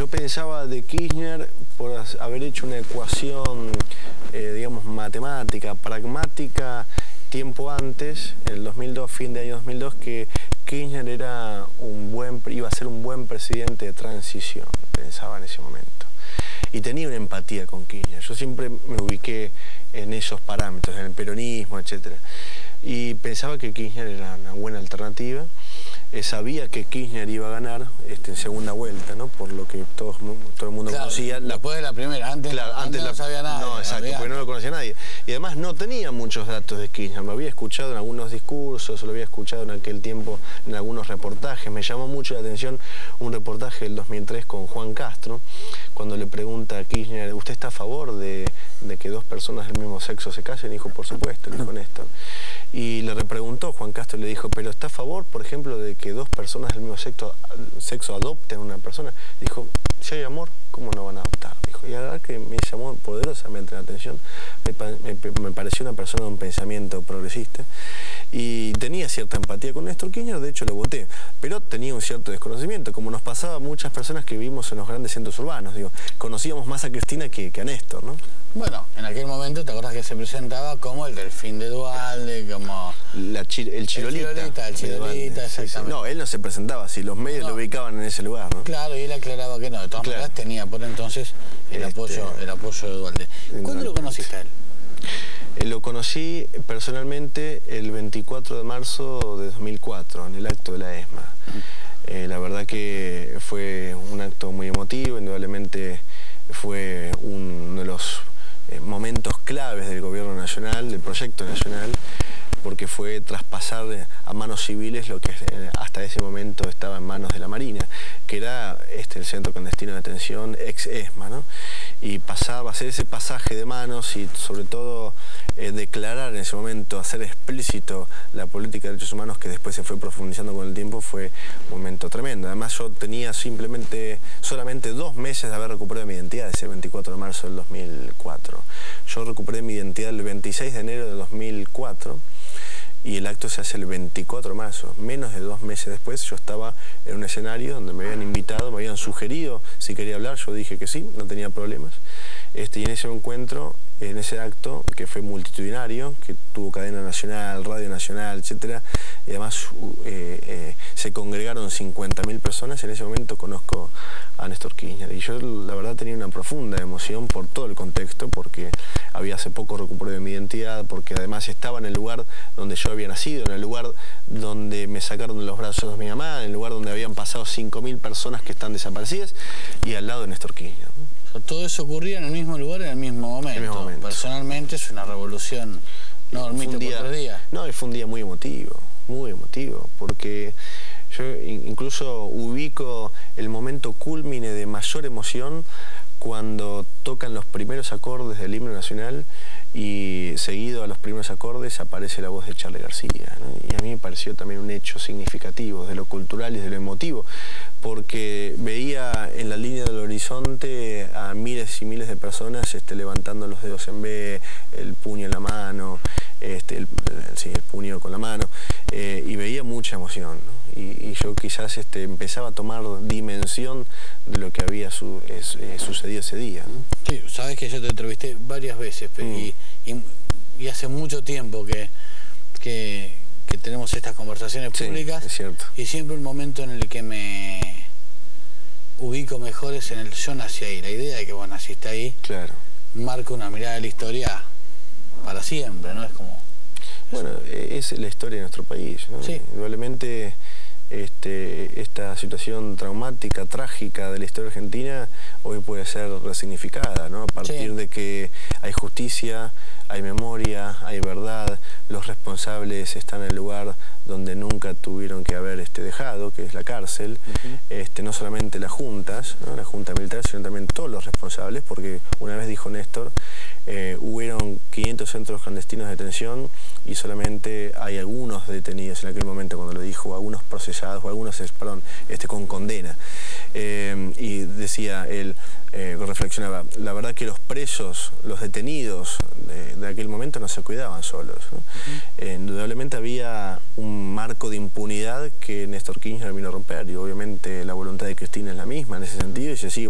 Yo pensaba de Kirchner por haber hecho una ecuación, digamos, matemática, pragmática, tiempo antes, en el 2002, fin de año 2002, que Kirchner iba a ser un buen presidente de transición, pensaba en ese momento. Y tenía una empatía con Kirchner. Yo siempre me ubiqué en esos parámetros, en el peronismo, etc. Y pensaba que Kirchner era una buena alternativa. Sabía que Kirchner iba a ganar en segunda vuelta, ¿no? Por lo que todo el mundo conocía. Después de la primera, antes no sabía nada. No, exacto, porque no lo conocía nadie. Y además no tenía muchos datos de Kirchner. Lo había escuchado en algunos discursos, lo había escuchado en aquel tiempo en algunos reportajes. Me llamó mucho la atención un reportaje del 2003 con Juan Castro, cuando le pregunta a Kirchner, ¿usted está a favor de que dos personas del mismo sexo se casen? Y dijo, por supuesto, le dijo Néstor. Y le repreguntó, Juan Castro le dijo, ¿pero está a favor, por ejemplo, de que dos personas del mismo sexo adopten a una persona? Dijo, si hay amor, ¿cómo no van a adoptar? Dijo, y la verdad que me llamó poderosamente la atención. Me pareció una persona de un pensamiento progresista y tenía cierta empatía con Néstor Kirchner, de hecho lo voté, pero tenía un cierto desconocimiento, como nos pasaba a muchas personas que vivimos en los grandes centros urbanos. Digo, conocíamos más a Cristina que a Néstor, ¿no? Bueno, en aquel momento, ¿te acordás que se presentaba como el Delfín de Duhalde, como... el Chirolita. El Chirolita, exactamente. Sí, sí. No, él no se presentaba así, los medios lo ubicaban en ese lugar, ¿no? Claro, y él aclaraba que no, de todas maneras tenía por entonces el apoyo de Duhalde. ¿Cuándo lo conociste a él? Lo conocí personalmente el 24 de marzo de 2004, en el acto de la ESMA. La verdad que fue un acto muy emotivo, indudablemente fue uno de los momentos claves del gobierno nacional, del proyecto nacional, porque fue traspasar a manos civiles lo que hasta ese momento estaba en manos de la Marina, que era el Centro Clandestino de Detención, ex-ESMA, ¿no? Y pasaba a hacer ese pasaje de manos y sobre todo declarar en ese momento, hacer explícito la política de derechos humanos que después se fue profundizando con el tiempo, fue un momento tremendo. Además yo tenía solamente 2 meses de haber recuperado mi identidad ese 24 de marzo del 2004. Yo recuperé mi identidad el 26 de enero de 2004 y el acto se hace el 24 de marzo. Menos de 2 meses después yo estaba en un escenario donde me habían invitado, me habían sugerido si quería hablar, yo dije que sí, no tenía problemas. Y en ese encuentro, en ese acto, que fue multitudinario, que tuvo cadena nacional, radio nacional, etcétera, y además se congregaron 50.000 personas, en ese momento conozco a Néstor Kirchner. Y yo la verdad tenía una profunda emoción por todo el contexto, porque había hace poco recuperado mi identidad, porque además estaba en el lugar donde yo había nacido, en el lugar donde me sacaron de los brazos de mi mamá, en el lugar donde habían pasado 5.000 personas que están desaparecidas, y al lado de Néstor Kirchner, ¿no? Todo eso ocurría en el mismo lugar, en el mismo momento. Personalmente es una revolución. ¿No dormiste por 3 días? No, y fue un día muy emotivo, porque yo incluso ubico el momento cúlmine de mayor emoción cuando tocan los primeros acordes del himno nacional y seguido a los primeros acordes aparece la voz de Charly García, ¿no? Y a mí me pareció también un hecho significativo de lo cultural y de lo emotivo, porque veía en la línea del horizonte a miles y miles de personas levantando los dedos en B, el puño en la mano, el puño con la mano, y veía mucha emoción, ¿no? Y yo quizás empezaba a tomar dimensión de lo que había sucedido ese día, ¿no? Sí, sabes que yo te entrevisté varias veces y hace mucho tiempo que tenemos estas conversaciones públicas. Sí, es cierto. Y siempre el momento en el que me ubico mejor es en el yo nací ahí. La idea de que vos naciste ahí, claro, marca una mirada de la historia para siempre, ¿no? Es como... Bueno, es la historia de nuestro país, ¿no? Sí. Indudablemente esta situación traumática, trágica de la historia argentina hoy puede ser resignificada, ¿no? A partir de que hay justicia, hay memoria, hay verdad, los responsables están en el lugar donde nunca tuvieron que haber dejado, que es la cárcel. No solamente las juntas, ¿no? La junta militar, sino también todos los responsables, porque una vez dijo Néstor, hubieron 500 centros clandestinos de detención y solamente hay algunos detenidos en aquel momento cuando lo dijo, algunos procesados, o algunos, con condena. Y decía él, reflexionaba, la verdad que los presos, los detenidos de aquel momento no se cuidaban solos, ¿no? Indudablemente había un marco de impunidad que Néstor Kirchner vino a romper, y obviamente la voluntad de Cristina es la misma en ese sentido y se sigue